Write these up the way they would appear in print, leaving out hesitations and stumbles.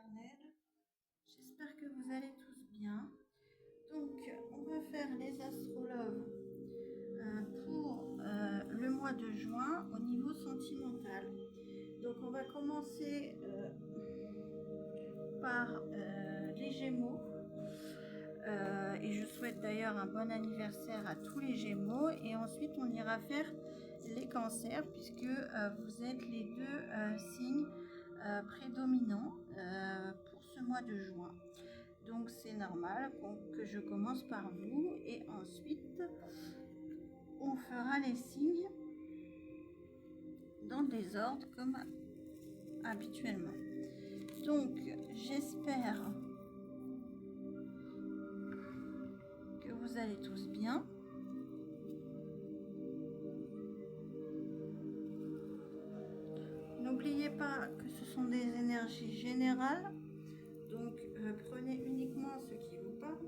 éternel, j'espère que vous allez tous bien. Donc, on va faire les astrologues pour le mois de juin au niveau sentimental. Donc, on va commencer par les Gémeaux. Et je souhaite d'ailleurs un bon anniversaire à tous les Gémeaux. Et ensuite, on ira faire les Cancers, puisque vous êtes les deux signes prédominants pour ce mois de juin. Donc c'est normal que je commence par vous et ensuite on fera les signes dans le désordre comme habituellement. Donc j'espère que vous allez tous bien. N'oubliez pas que ce sont des énergies générales, donc prenez uniquement ce qui vous parle.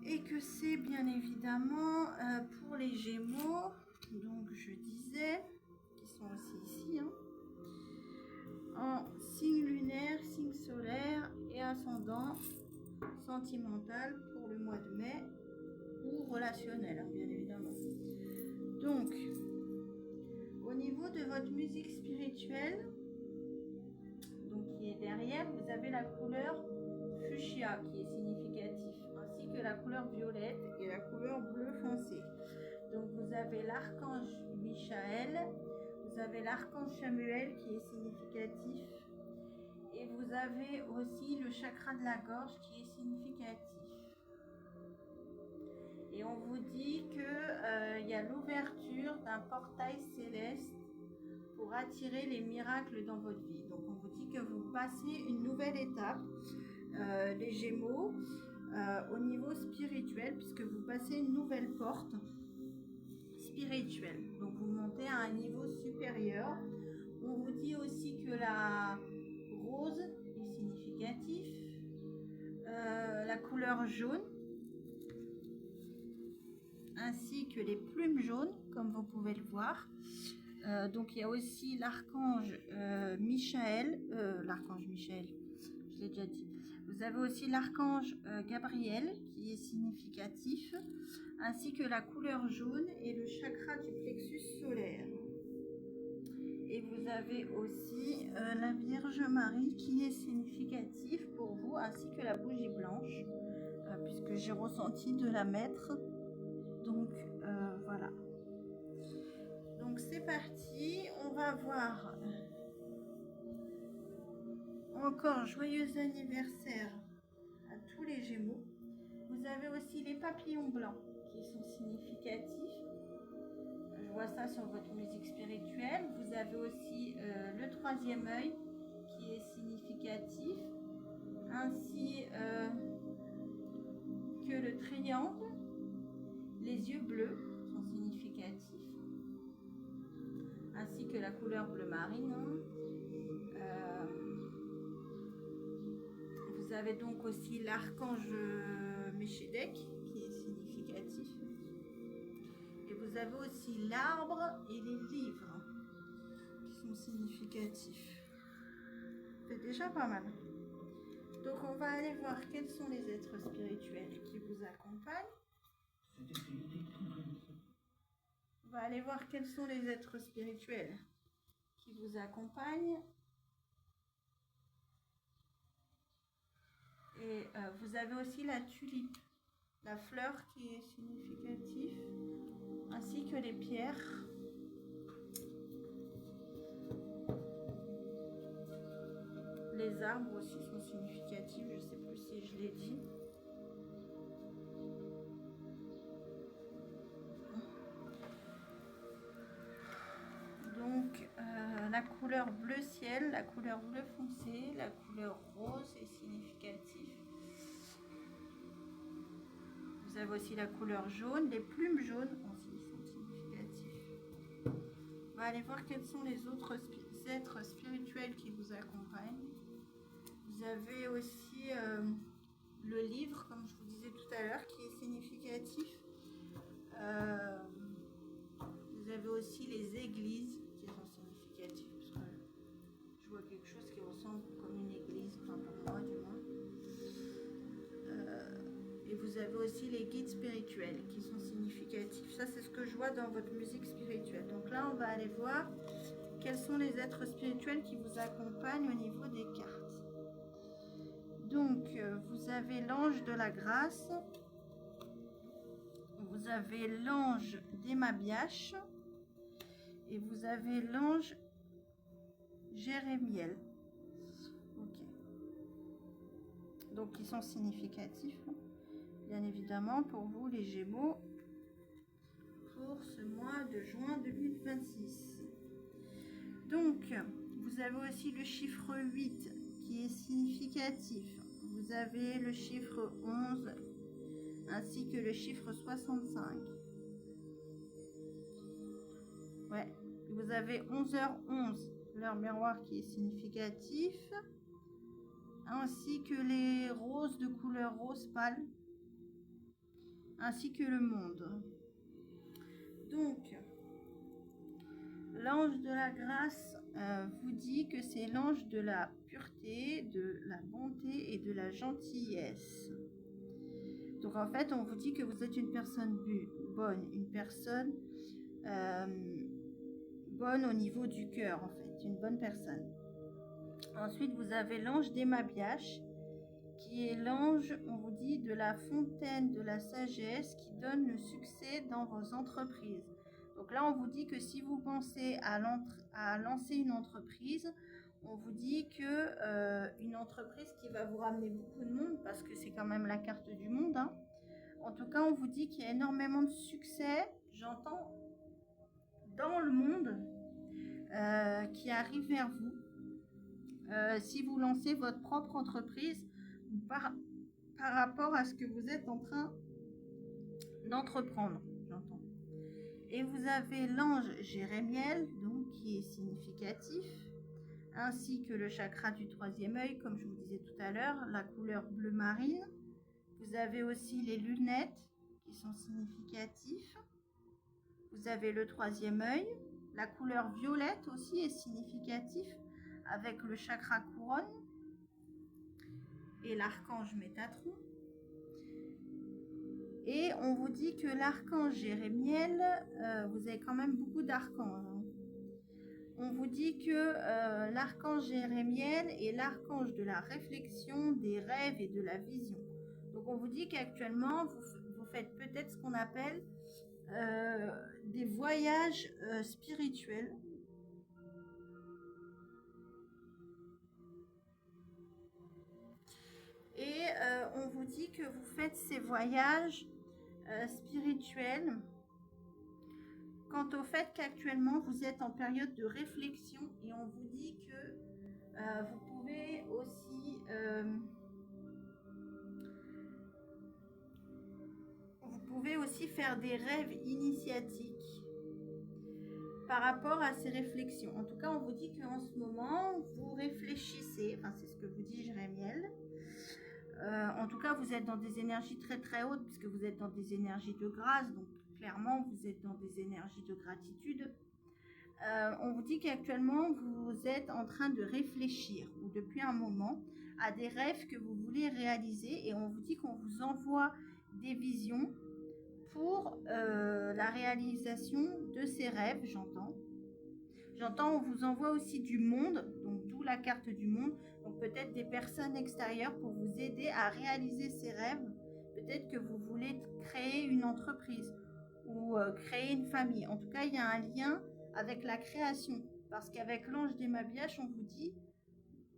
Et que c'est bien évidemment pour les Gémeaux, donc je disais, qui sont aussi ici, en signe lunaire, signe solaire et ascendant sentimental pour le mois de mai ou relationnel, bien évidemment. Donc, au niveau de votre musique spirituelle, donc qui est derrière, vous avez la couleur fuchsia qui est significatif, ainsi que la couleur violette et la couleur bleu foncé. Donc vous avez l'archange Michael, vous avez l'archange Samuel qui est significatif, et vous avez aussi le chakra de la gorge qui est significatif. Et on vous dit que y a l'ouverture d'un portail céleste pour attirer les miracles dans votre vie. Donc on vous dit que vous passez une nouvelle étape, les Gémeaux, au niveau spirituel, puisque vous passez une nouvelle porte spirituelle. Donc vous montez à un niveau supérieur. On vous dit aussi que la rose est significatif, la couleur jaune, ainsi que les plumes jaunes, comme vous pouvez le voir. Donc il y a aussi l'archange Michael, je l'ai déjà dit. Vous avez aussi l'archange Gabriel qui est significatif, ainsi que la couleur jaune et le chakra du plexus solaire. Et vous avez aussi la Vierge Marie qui est significative pour vous, ainsi que la bougie blanche, puisque j'ai ressenti de la mettre. Donc voilà. Donc c'est parti, on va voir encore joyeux anniversaire à tous les Gémeaux. Vous avez aussi les papillons blancs qui sont significatifs. Je vois ça sur votre musique spirituelle. Vous avez aussi le troisième œil qui est significatif, ainsi que le triangle. Les yeux bleus sont significatifs, ainsi que la couleur bleu marine. Vous avez donc aussi l'archange Méchédek qui est significatif. Et vous avez aussi l'arbre et les livres qui sont significatifs. C'est déjà pas mal. Donc on va aller voir quels sont les êtres spirituels qui vous accompagnent. On va aller voir quels sont les êtres spirituels qui vous accompagnent. Et vous avez aussi la tulipe, la fleur qui est significative, ainsi que les pierres. Les arbres aussi sont significatifs, je ne sais plus si je l'ai dit. Donc la couleur bleu ciel, la couleur bleu foncé, la couleur rose est significative. Vous avez aussi la couleur jaune, les plumes jaunes aussi sont significatives. On va aller voir quels sont les autres êtres spirituels qui vous accompagnent. Vous avez aussi le livre, comme je vous disais tout à l'heure, qui est significatif. Vous avez aussi les églises qui sont significatives, parce que je vois quelque chose qui ressemble comme vous avez aussi les guides spirituels qui sont significatifs. Ça, c'est ce que je vois dans votre musique spirituelle. Donc là, on va aller voir quels sont les êtres spirituels qui vous accompagnent au niveau des cartes. Donc, vous avez l'ange de la grâce, vous avez l'ange d'Emabiash et vous avez l'ange Jérémiel. Ok. Donc, ils sont significatifs, bien évidemment, pour vous, les Gémeaux, pour ce mois de juin 2026. Donc, vous avez aussi le chiffre 8 qui est significatif. Vous avez le chiffre 11 ainsi que le chiffre 65. Ouais, vous avez 11h11, l'heure miroir qui est significatif, ainsi que les roses de couleur rose pâle, ainsi que le monde. Donc, l'ange de la grâce vous dit que c'est l'ange de la pureté, de la bonté et de la gentillesse. Donc en fait, on vous dit que vous êtes une personne bonne, une personne bonne au niveau du cœur, en fait, une bonne personne. Ensuite, vous avez l'ange d'Emabiash, qui est l'ange, on vous dit, de la fontaine de la sagesse qui donne le succès dans vos entreprises. Donc là, on vous dit que si vous pensez à lancer une entreprise, on vous dit que une entreprise qui va vous ramener beaucoup de monde, parce que c'est quand même la carte du monde, hein. En tout cas, on vous dit qu'il y a énormément de succès, j'entends, dans le monde qui arrive vers vous. Si vous lancez votre propre entreprise par rapport à ce que vous êtes en train d'entreprendre, j'entends. Et vous avez l'ange Jérémiel, donc qui est significatif, ainsi que le chakra du troisième œil, comme je vous disais tout à l'heure, la couleur bleu marine. Vous avez aussi les lunettes qui sont significatifs. Vous avez le troisième œil. La couleur violette aussi est significatif avec le chakra couronne et l'archange Métatron. Et on vous dit que l'archange Jérémiel, vous avez quand même beaucoup d'archanges. Hein. On vous dit que l'archange Jérémiel est l'archange de la réflexion, des rêves et de la vision. Donc on vous dit qu'actuellement, vous faites peut-être ce qu'on appelle des voyages spirituels. Et on vous dit que vous faites ces voyages spirituels quant au fait qu'actuellement vous êtes en période de réflexion et on vous dit que vous pouvez aussi faire des rêves initiatiques par rapport à ces réflexions. En tout cas, on vous dit qu'en ce moment, vous réfléchissez, enfin c'est ce que vous dit Jérémiel. En tout cas, vous êtes dans des énergies très très hautes puisque vous êtes dans des énergies de grâce, donc clairement vous êtes dans des énergies de gratitude. On vous dit qu'actuellement vous êtes en train de réfléchir ou depuis un moment à des rêves que vous voulez réaliser et on vous dit qu'on vous envoie des visions pour la réalisation de ces rêves, j'entends. J'entends, on vous envoie aussi du monde, donc d'où la carte du monde, donc peut-être des personnes extérieures pour vous aider à réaliser ces rêves. Peut-être que vous voulez créer une entreprise ou créer une famille. En tout cas, il y a un lien avec la création, parce qu'avec l'ange d'Emabiash, on vous dit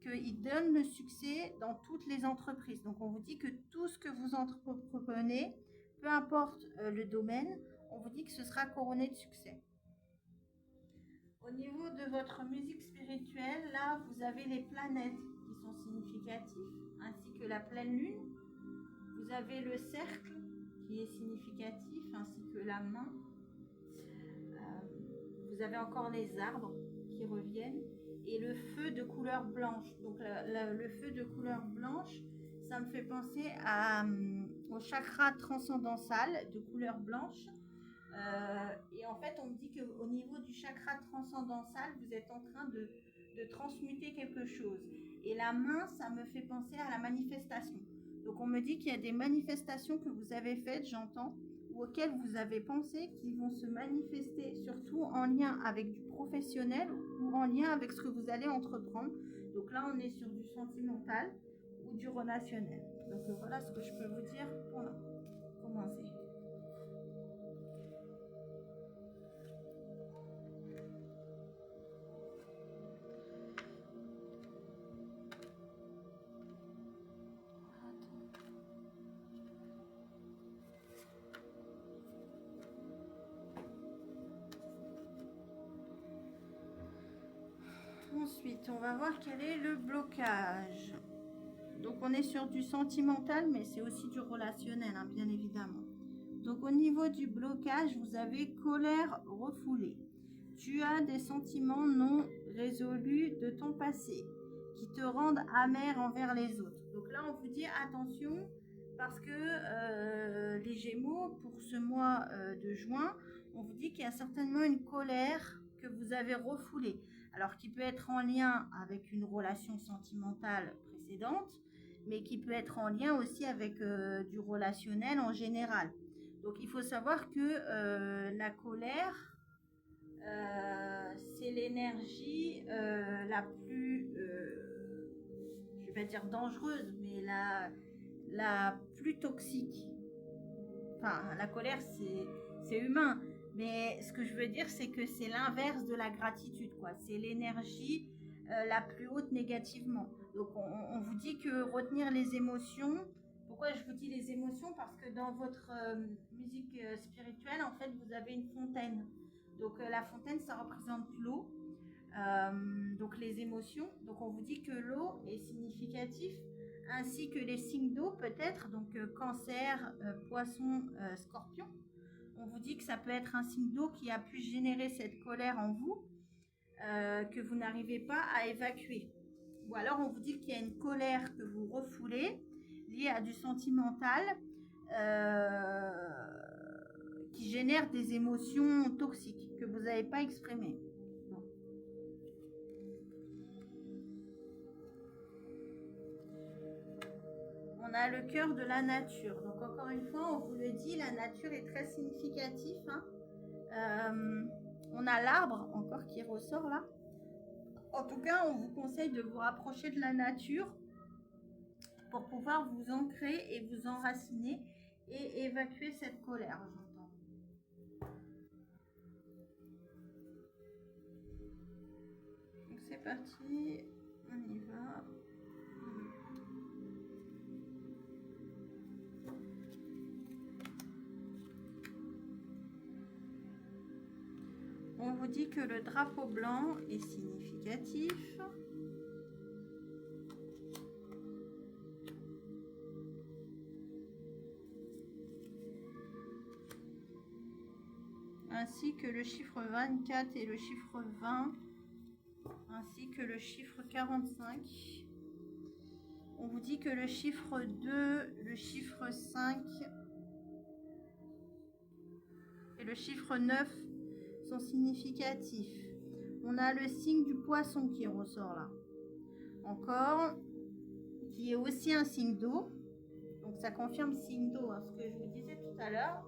qu'il donne le succès dans toutes les entreprises. Donc on vous dit que tout ce que vous entreprenez, peu importe le domaine, on vous dit que ce sera couronné de succès. Au niveau de votre musique spirituelle, là, vous avez les planètes qui sont significatives, ainsi que la pleine lune. Vous avez le cercle qui est significatif, ainsi que la main. Vous avez encore les arbres qui reviennent et le feu de couleur blanche. Donc le feu de couleur blanche, ça me fait penser au chakra transcendantal de couleur blanche. Et en fait, on me dit qu'au niveau du chakra transcendantal, vous êtes en train de transmuter quelque chose. Et la main, ça me fait penser à la manifestation. Donc on me dit qu'il y a des manifestations que vous avez faites, j'entends, ou auxquelles vous avez pensé, qui vont se manifester surtout en lien avec du professionnel ou en lien avec ce que vous allez entreprendre. Donc là, on est sur du sentimental ou du relationnel. Donc voilà ce que je peux vous dire pour commencer. Ensuite, on va voir quel est le blocage. Donc, on est sur du sentimental, mais c'est aussi du relationnel, hein, bien évidemment. Donc, au niveau du blocage, vous avez colère refoulée. Tu as des sentiments non résolus de ton passé qui te rendent amer envers les autres. Donc là, on vous dit attention parce que les Gémeaux, pour ce mois de juin, on vous dit qu'il y a certainement une colère que vous avez refoulée. Alors, qui peut être en lien avec une relation sentimentale précédente, mais qui peut être en lien aussi avec du relationnel en général. Donc, il faut savoir que la colère, c'est l'énergie la plus, je vais pas dire dangereuse, mais la plus toxique. Enfin, la colère, c'est humain. Mais ce que je veux dire, c'est que c'est l'inverse de la gratitude, quoi. C'est l'énergie la plus haute négativement. Donc, on vous dit que retenir les émotions. Pourquoi je vous dis les émotions? Parce que dans votre musique spirituelle, en fait, vous avez une fontaine. Donc, la fontaine, ça représente l'eau. Donc, les émotions. Donc, on vous dit que l'eau est significative, ainsi que les signes d'eau, peut-être. Donc, cancer, poisson, scorpion. On vous dit que ça peut être un signe d'eau qui a pu générer cette colère en vous, que vous n'arrivez pas à évacuer. Ou alors on vous dit qu'il y a une colère que vous refoulez, liée à du sentimental, qui génère des émotions toxiques que vous n'avez pas exprimées. On a le cœur de la nature. Donc encore une fois, on vous le dit, la nature est très significative. Hein. On a l'arbre encore qui ressort là. En tout cas, on vous conseille de vous rapprocher de la nature pour pouvoir vous ancrer et vous enraciner et évacuer cette colère, j'entends. Donc c'est parti, on y va. On vous dit que le drapeau blanc est significatif. Ainsi que le chiffre 24 et le chiffre 20, ainsi que le chiffre 45. On vous dit que le chiffre 2, le chiffre 5 et le chiffre 9 sont significatifs. On a le signe du poisson qui ressort là. Encore, qui est aussi un signe d'eau. Donc ça confirme signe d'eau, hein, ce que je vous disais tout à l'heure.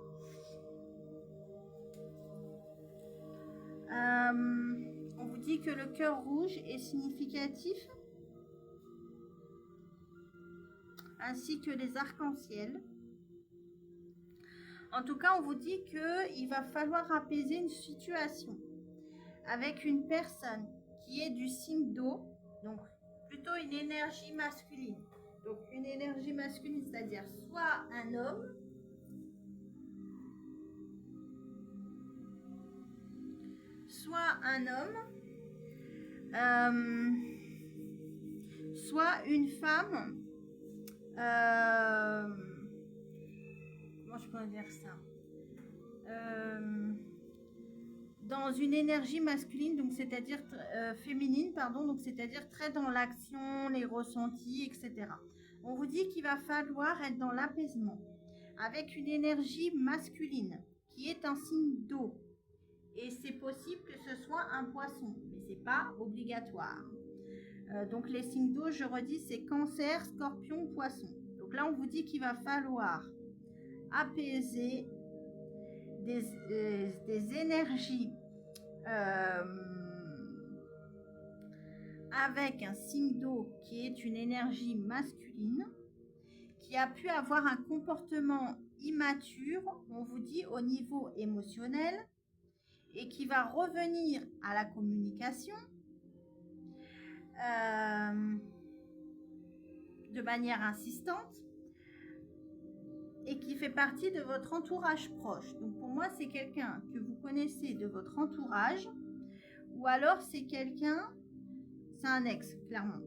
On vous dit que le cœur rouge est significatif, ainsi que les arcs-en-ciel. En tout cas, on vous dit qu'il va falloir apaiser une situation avec une personne qui est du signe d'eau, donc plutôt une énergie masculine. Donc une énergie masculine, c'est-à-dire soit un homme, soit une femme. Comment je pourrais dire ça, dans une énergie masculine, donc c'est-à-dire féminine, pardon, donc c'est-à-dire très dans l'action, les ressentis, etc. On vous dit qu'il va falloir être dans l'apaisement avec une énergie masculine qui est un signe d'eau. Et c'est possible que ce soit un poisson, mais c'est pas obligatoire. Donc les signes d'eau, je redis, c'est cancer, scorpion, poisson. Donc là, on vous dit qu'il va falloir apaiser des énergies avec un signe d'eau qui est une énergie masculine, qui a pu avoir un comportement immature, on vous dit, au niveau émotionnel, et qui va revenir à la communication de manière insistante et qui fait partie de votre entourage proche. Donc pour moi, c'est quelqu'un que vous connaissez de votre entourage, ou alors c'est quelqu'un, c'est un ex, clairement.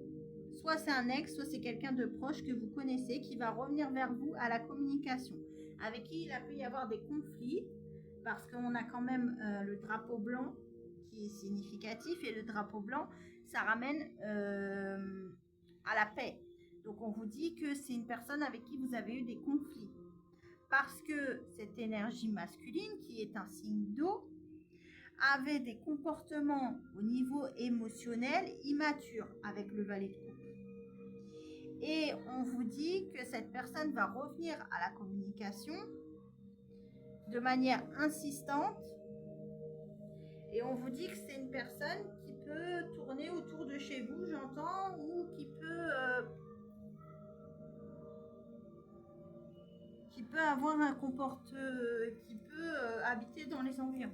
Soit c'est un ex, soit c'est quelqu'un de proche que vous connaissez qui va revenir vers vous à la communication, avec qui il a pu y avoir des conflits, parce qu'on a quand même le drapeau blanc qui est significatif, et le drapeau blanc, ça ramène à la paix. Donc on vous dit que c'est une personne avec qui vous avez eu des conflits, parce que cette énergie masculine, qui est un signe d'eau, avait des comportements au niveau émotionnel immatures avec le valet de coupe. Et on vous dit que cette personne va revenir à la communication de manière insistante. Et on vous dit que c'est une personne qui peut tourner autour de chez vous, j'entends, ou qui peut avoir un comportement, qui peut habiter dans les environs.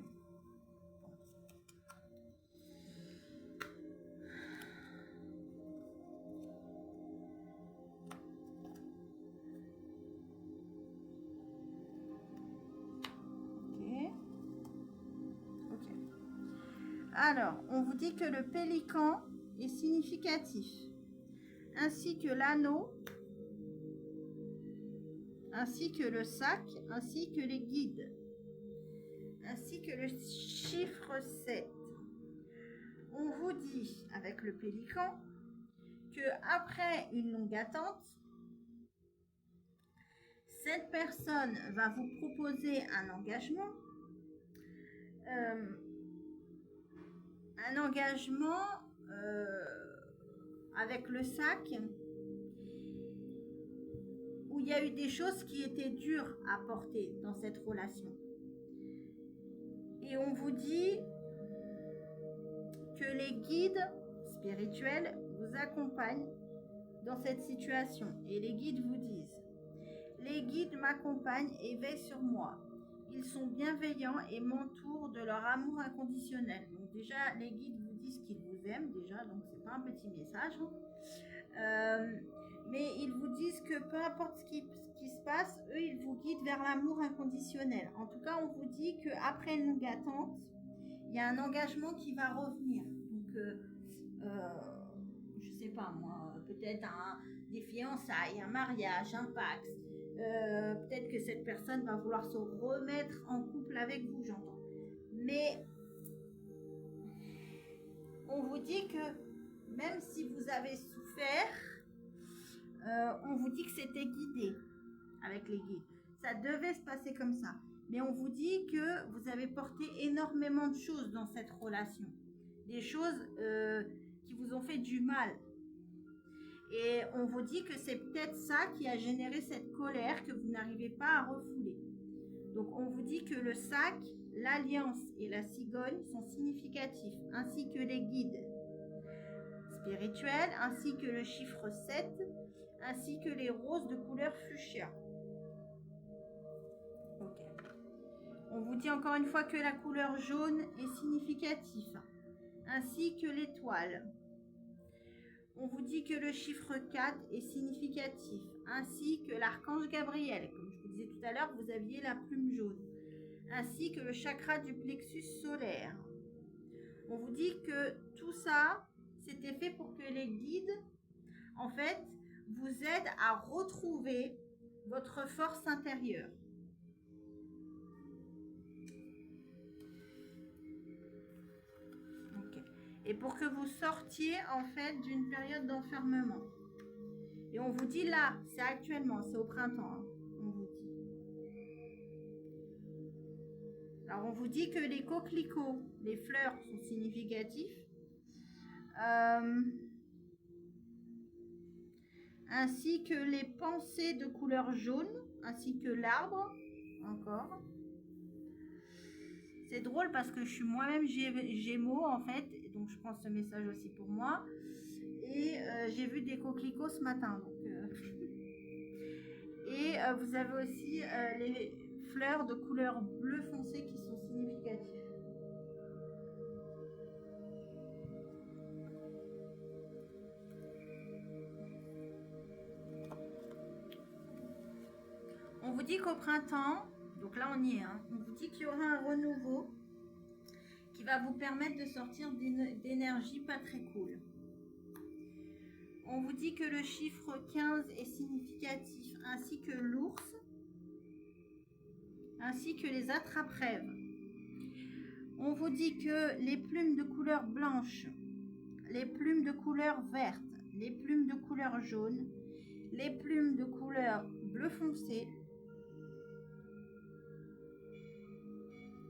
Alors, on vous dit que le pélican est significatif, ainsi que l'anneau, ainsi que le sac, ainsi que les guides, ainsi que le chiffre 7. On vous dit, avec le pélican, que après une longue attente, cette personne va vous proposer un engagement, avec le sac, où il y a eu des choses qui étaient dures à porter dans cette relation. Et on vous dit que les guides spirituels vous accompagnent dans cette situation. Et les guides vous disent: les guides m'accompagnent et veillent sur moi. Ils sont bienveillants et m'entourent de leur amour inconditionnel. Donc déjà, les guides vous disent qu'ils vous aiment déjà, donc c'est pas un petit message. Mais ils vous disent que peu importe ce qui se passe, eux, ils vous guident vers l'amour inconditionnel. En tout cas, on vous dit qu'après une longue attente, il y a un engagement qui va revenir. Donc, je sais pas moi, peut-être des fiançailles, un mariage, un pax. Peut-être que cette personne va vouloir se remettre en couple avec vous, j'entends. Mais on vous dit que même si vous avez souffert, on vous dit que c'était guidé avec les guides. Ça devait se passer comme ça. Mais on vous dit que vous avez porté énormément de choses dans cette relation. Des choses qui vous ont fait du mal. Et on vous dit que c'est peut-être ça qui a généré cette colère que vous n'arrivez pas à refouler. Donc on vous dit que le sac, l'alliance et la cigogne sont significatifs, ainsi que les guides spirituels, ainsi que le chiffre 7, ainsi que les roses de couleur fuchsia. Okay. On vous dit encore une fois que la couleur jaune est significative, ainsi que l'étoile. On vous dit que le chiffre 4 est significatif, ainsi que l'archange Gabriel. Comme je vous disais tout à l'heure, vous aviez la plume jaune, ainsi que le chakra du plexus solaire. On vous dit que tout ça, c'était fait pour que les guides, en fait, vous aident à retrouver votre force intérieure. Et pour que vous sortiez en fait d'une période d'enfermement. Et on vous dit là, c'est actuellement, c'est au printemps, hein, on vous dit. Alors on vous dit que les coquelicots, les fleurs sont significatifs, ainsi que les pensées de couleur jaune, ainsi que l'arbre, encore. C'est drôle parce que je suis moi-même Gémeaux en fait, donc je prends ce message aussi pour moi. Et j'ai vu des coquelicots ce matin. Donc, et vous avez aussi les fleurs de couleur bleu foncé qui sont significatives. On vous dit qu'au printemps, donc là on y est, hein, on vous dit qu'il y aura un renouveau qui va vous permettre de sortir d'énergie pas très cool. On vous dit que le chiffre 15 est significatif, ainsi que l'ours, ainsi que les attrape-rêves. On vous dit que les plumes de couleur blanche, les plumes de couleur verte, les plumes de couleur jaune, les plumes de couleur bleu foncé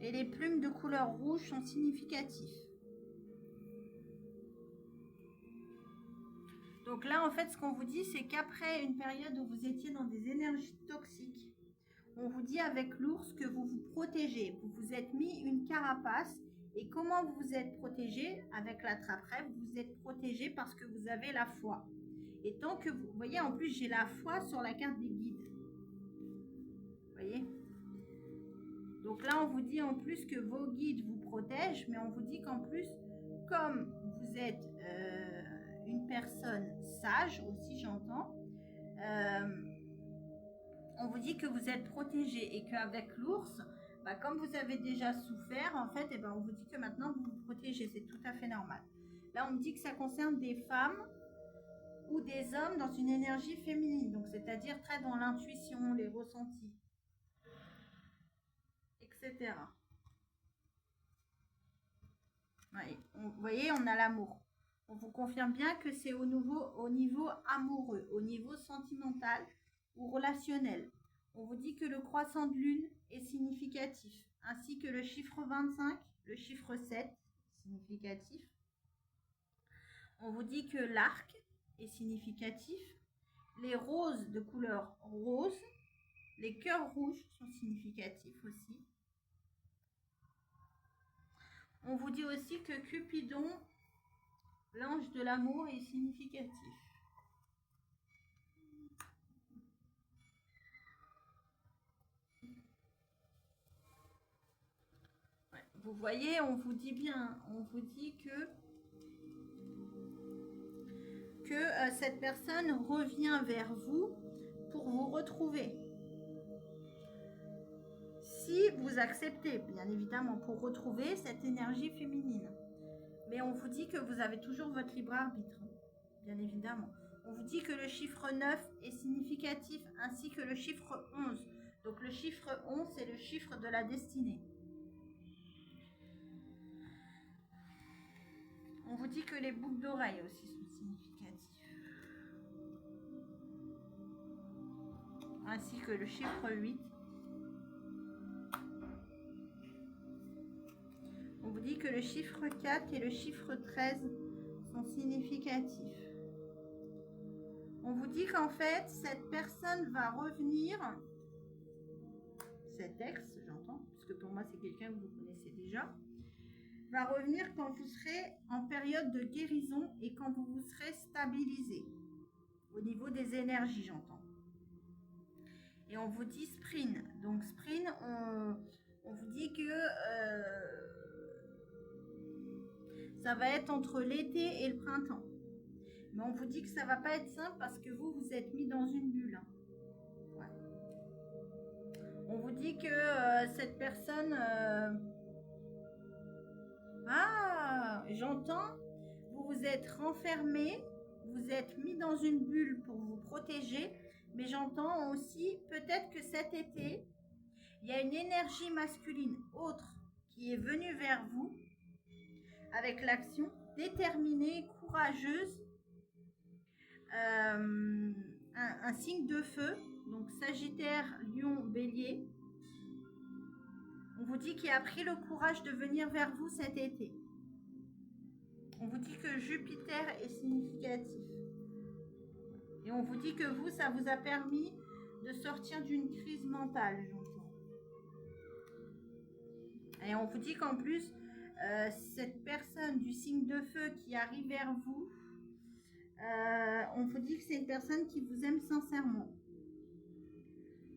et les plumes de couleur rouge sont significatifs. Donc là, en fait, ce qu'on vous dit, c'est qu'après une période où vous étiez dans des énergies toxiques, on vous dit avec l'ours que vous vous protégez. Vous vous êtes mis une carapace. Et comment vous vous êtes protégé? Avec l'attrape-rêve, vous vous êtes protégé parce que vous avez la foi. Et tant que vous voyez, en plus, j'ai la foi sur la carte des guides. Vous voyez? Donc là, on vous dit en plus que vos guides vous protègent, mais on vous dit qu'en plus, comme vous êtes une personne sage aussi, j'entends, on vous dit que vous êtes protégé et qu'avec l'ours, bah, comme vous avez déjà souffert, en fait, on vous dit que maintenant vous vous protégez, c'est tout à fait normal. Là, on me dit que ça concerne des femmes ou des hommes dans une énergie féminine, donc c'est-à-dire très dans l'intuition, les ressentis, etc. Ouais, vous voyez, on a l'amour. On vous confirme bien que c'est au niveau amoureux, au niveau sentimental ou relationnel. On vous dit que le croissant de lune est significatif, ainsi que le chiffre 25, le chiffre 7, significatif. On vous dit que l'arc est significatif, les roses de couleur rose, les cœurs rouges sont significatifs aussi. On vous dit aussi que Cupidon, l'ange de l'amour, est significatif. Ouais, vous voyez, on vous dit bien, on vous dit que cette personne revient vers vous pour vous retrouver. Si vous acceptez, bien évidemment, pour retrouver cette énergie féminine. Mais on vous dit que vous avez toujours votre libre arbitre, bien évidemment. On vous dit que le chiffre 9 est significatif, ainsi que le chiffre 11. Donc le chiffre 11, c'est le chiffre de la destinée. On vous dit que les boucles d'oreilles aussi sont significatives. Ainsi que le chiffre 8. On vous dit que le chiffre 4 et le chiffre 13 sont significatifs. On vous dit qu'en fait, cette personne va revenir, cet ex, j'entends, parce que pour moi c'est quelqu'un que vous connaissez déjà, va revenir quand vous serez en période de guérison et quand vous vous serez stabilisé au niveau des énergies, j'entends. Et on vous dit sprint. Donc sprint, on vous dit que ça va être entre l'été et le printemps. Mais on vous dit que ça ne va pas être simple parce que vous êtes mis dans une bulle. Ouais. On vous dit que cette personne... Ah, j'entends, vous vous êtes renfermé, vous êtes mis dans une bulle pour vous protéger, mais j'entends aussi peut-être que cet été, il y a une énergie masculine autre qui est venue vers vous avec l'action déterminée, courageuse, un signe de feu, donc Sagittaire, Lion, Bélier. On vous dit qu'il a pris le courage de venir vers vous cet été. On vous dit que Jupiter est significatif. Et on vous dit que vous, ça vous a permis de sortir d'une crise mentale, j'entends. Et on vous dit qu'en plus, cette personne du signe de feu qui arrive vers vous, on vous dit que c'est une personne qui vous aime sincèrement.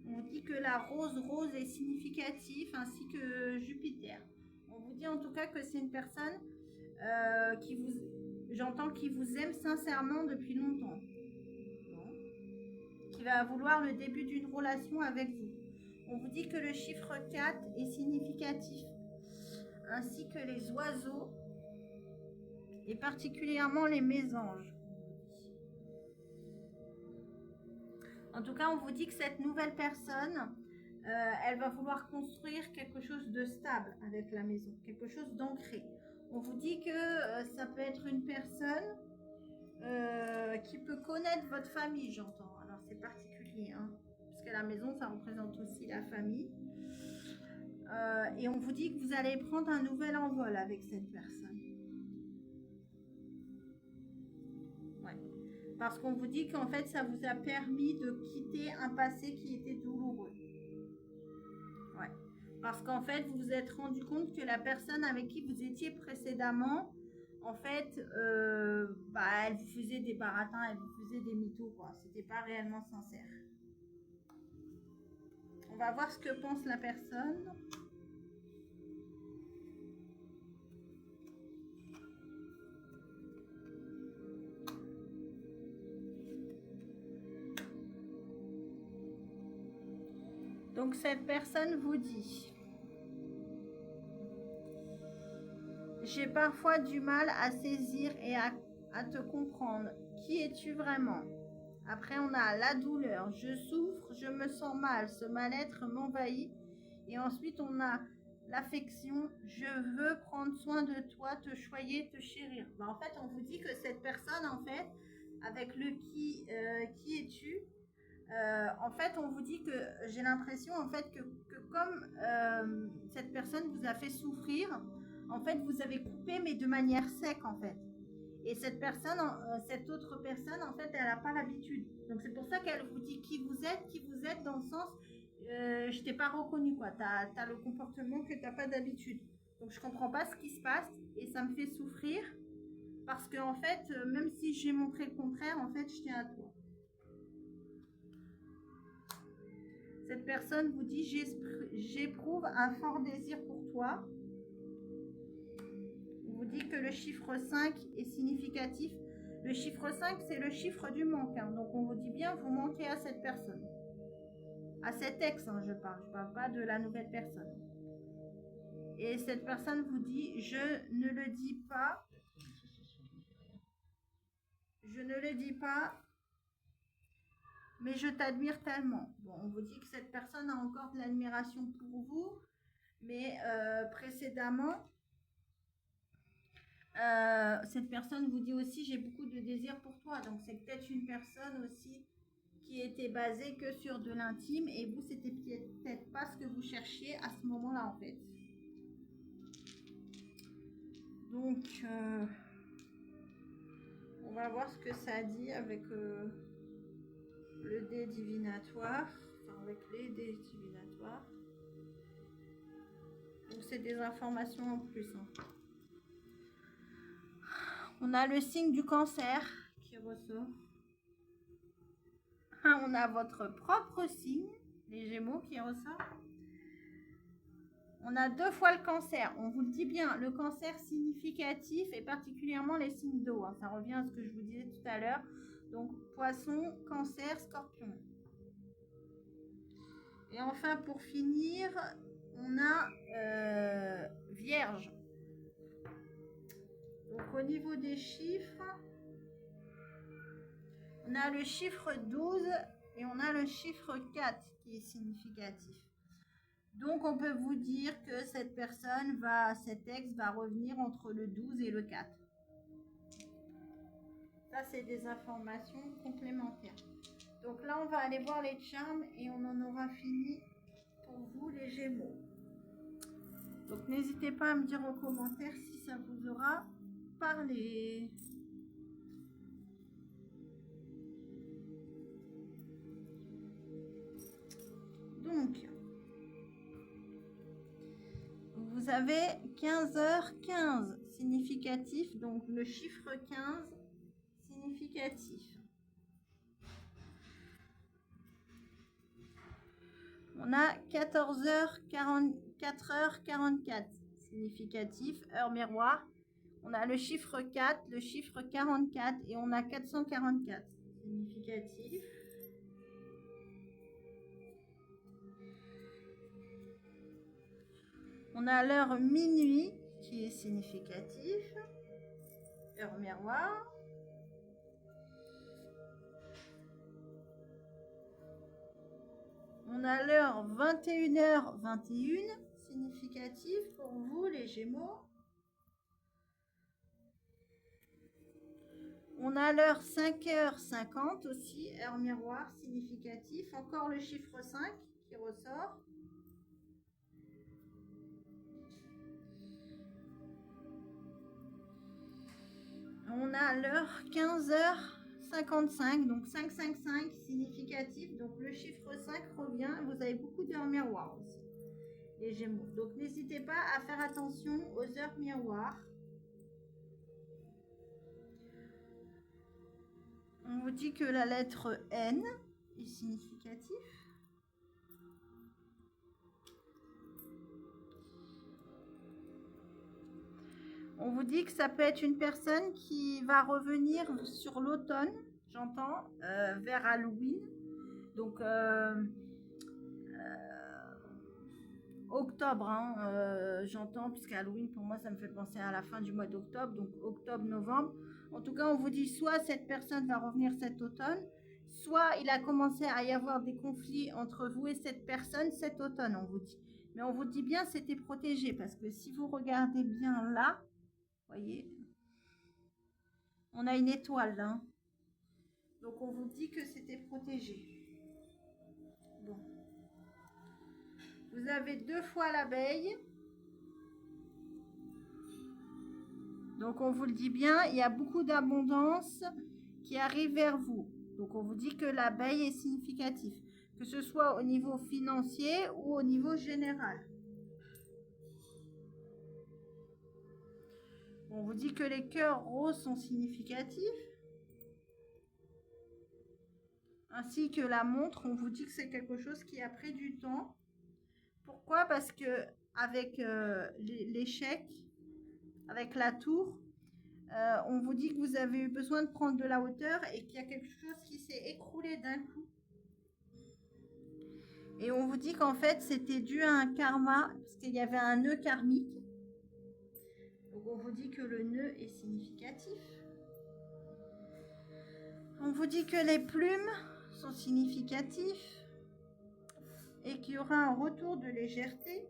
On dit que la rose est significative, ainsi que Jupiter. On vous dit en tout cas que c'est une personne j'entends, qui vous aime sincèrement depuis longtemps. Qui va vouloir le début d'une relation avec vous. On vous dit que le chiffre 4 est significatif, ainsi que les oiseaux, et particulièrement les mésanges. En tout cas, on vous dit que cette nouvelle personne, elle va vouloir construire quelque chose de stable avec la maison, quelque chose d'ancré. On vous dit que ça peut être une personne qui peut connaître votre famille, j'entends. Alors c'est particulier, hein, parce que la maison, ça représente aussi la famille. Et on vous dit que vous allez prendre un nouvel envol avec cette personne. Ouais. Parce qu'on vous dit qu'en fait, ça vous a permis de quitter un passé qui était douloureux. Ouais. Parce qu'en fait, vous vous êtes rendu compte que la personne avec qui vous étiez précédemment, en fait, elle vous faisait des baratins, elle vous faisait des mythos, quoi. C'était pas réellement sincère. On va voir ce que pense la personne. Donc cette personne vous dit: j'ai parfois du mal à saisir et à te comprendre. Qui es-tu vraiment? Après, on a la douleur. Je souffre, je me sens mal. Ce mal-être m'envahit. Et ensuite, on a l'affection. Je veux prendre soin de toi, te choyer, te chérir. En fait, on vous dit que cette personne, en fait, avec le qui es-tu, en fait, on vous dit que j'ai l'impression, en fait, que comme cette personne vous a fait souffrir, en fait, vous avez coupé, mais de manière sec, en fait. Et cette personne, cette autre personne, en fait, elle n'a pas l'habitude. Donc, c'est pour ça qu'elle vous dit qui vous êtes dans le sens, je t'ai pas reconnu, quoi. T'as le comportement que t'as pas d'habitude. Donc, je comprends pas ce qui se passe et ça me fait souffrir parce que, en fait, même si j'ai montré le contraire, en fait, je tiens à toi. Cette personne vous dit: j'éprouve un fort désir pour toi. On vous dit que le chiffre 5 est significatif. Le chiffre 5, c'est le chiffre du manque. Hein. Donc, on vous dit bien, vous manquez à cette personne. À cet ex, hein, je parle pas de la nouvelle personne. Et cette personne vous dit: je ne le dis pas. Je ne le dis pas, mais je t'admire tellement. Bon, on vous dit que cette personne a encore de l'admiration pour vous, mais précédemment, cette personne vous dit aussi: j'ai beaucoup de désir pour toi. Donc c'est peut-être une personne aussi qui était basée que sur de l'intime et vous, c'était peut-être pas ce que vous cherchiez à ce moment-là, en fait. Donc on va voir ce que ça dit avec le dé divinatoire, enfin avec les dés divinatoires. Donc c'est des informations en plus. Hein. On a le signe du cancer qui ressort. On a votre propre signe, les Gémeaux, qui ressort. On a 2 fois le cancer. On vous le dit bien, le cancer significatif et particulièrement les signes d'eau. Hein. Ça revient à ce que je vous disais tout à l'heure. Donc Poisson, Cancer, Scorpion. Et enfin, pour finir, on a Vierge. Donc au niveau des chiffres, on a le chiffre 12 et on a le chiffre 4 qui est significatif. Donc on peut vous dire que cette personne cet ex va revenir entre le 12 et le 4. Ça, c'est des informations complémentaires. Donc là, on va aller voir les charmes et on en aura fini pour vous, les Gémeaux. Donc n'hésitez pas à me dire en commentaire si ça vous aura parlé. vous avez 15h15 significatif, donc le chiffre 15 significatif. On a 4h44 significatif, heure miroir. On a le chiffre 4, le chiffre 44 et on a 444 significatif. On a l'heure minuit qui est significatif, heure miroir. On a l'heure 21h21 significatif pour vous les Gémeaux. On a l'heure 5h50 aussi, heure miroir significatif. Encore le chiffre 5 qui ressort. On a l'heure 15h55, donc 555 significatif. Donc le chiffre 5 revient. Vous avez beaucoup d'heures miroirs aussi, les Gémeaux. Donc n'hésitez pas à faire attention aux heures miroirs. On vous dit que la lettre N est significative. On vous dit que ça peut être une personne qui va revenir sur l'automne, j'entends, vers Halloween. Donc, octobre, hein, j'entends, puisque Halloween, pour moi, ça me fait penser à la fin du mois d'octobre. Donc, octobre, novembre. En tout cas, on vous dit soit cette personne va revenir cet automne, soit il a commencé à y avoir des conflits entre vous et cette personne cet automne, on vous dit. Mais on vous dit bien, c'était protégé, parce que si vous regardez bien là, voyez, on a une étoile là. Hein. Donc on vous dit que c'était protégé. Bon. Vous avez 2 fois l'abeille. Donc on vous le dit bien, il y a beaucoup d'abondance qui arrive vers vous. Donc on vous dit que l'abeille est significatif, que ce soit au niveau financier ou au niveau général. On vous dit que les cœurs roses sont significatifs. Ainsi que la montre, on vous dit que c'est quelque chose qui a pris du temps. Pourquoi? Parce que avec l'échec, avec la tour, on vous dit que vous avez eu besoin de prendre de la hauteur et qu'il y a quelque chose qui s'est écroulé d'un coup. Et on vous dit qu'en fait, c'était dû à un karma, parce qu'il y avait un nœud karmique. Donc on vous dit que le nœud est significatif. On vous dit que les plumes sont significatifs et qu'il y aura un retour de légèreté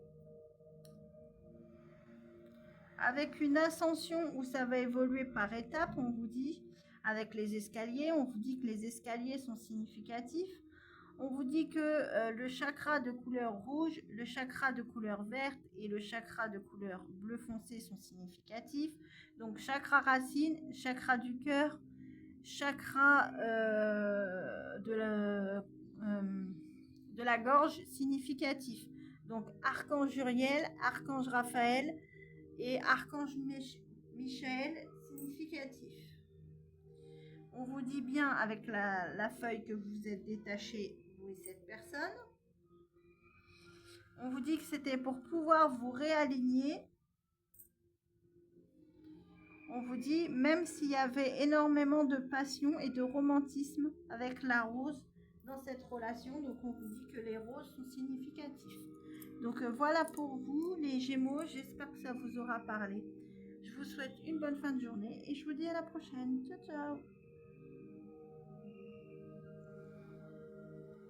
avec une ascension où ça va évoluer par étapes. On vous dit avec les escaliers, on vous dit que les escaliers sont significatifs. On vous dit que le chakra de couleur rouge, le chakra de couleur verte et le chakra de couleur bleu foncé sont significatifs. Donc chakra racine, chakra du cœur, chakra de la gorge significatif. Donc archange Uriel, archange Raphaël et archange Michael significatif. On vous dit bien avec la feuille que vous êtes détaché, vous et cette personne. On vous dit que c'était pour pouvoir vous réaligner. On vous dit, même s'il y avait énormément de passion et de romantisme avec la rose dans cette relation, donc on vous dit que les roses sont significatifs. Donc voilà pour vous les Gémeaux, j'espère que ça vous aura parlé. Je vous souhaite une bonne fin de journée et je vous dis à la prochaine. Ciao, ciao!